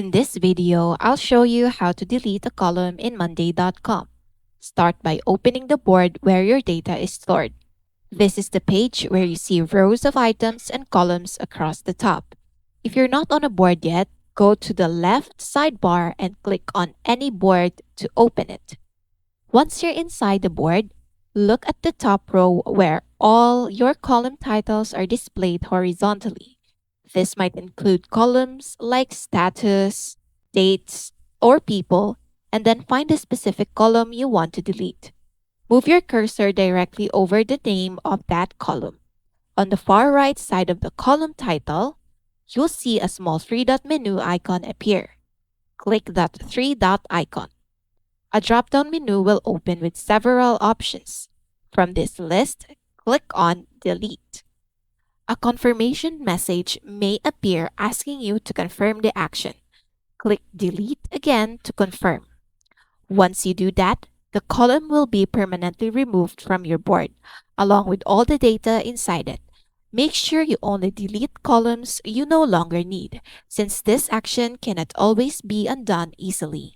In this video, I'll show you how to delete a column in Monday.com. Start by opening the board where your data is stored. This is the page where you see rows of items and columns across the top. If you're not on a board yet, go to the left sidebar and click on any board to open it. Once you're inside the board, look at the top row where all your column titles are displayed horizontally. This might include columns like status, dates, or people, and then find the specific column you want to delete. Move your cursor directly over the name of that column. On the far right side of the column title, you'll see a small three-dot menu icon appear. Click that three-dot icon. A drop-down menu will open with several options. From this list, click on Delete. A confirmation message may appear asking you to confirm the action. Click Delete again to confirm. Once you do that, the column will be permanently removed from your board, along with all the data inside it. Make sure you only delete columns you no longer need, since this action cannot always be undone easily.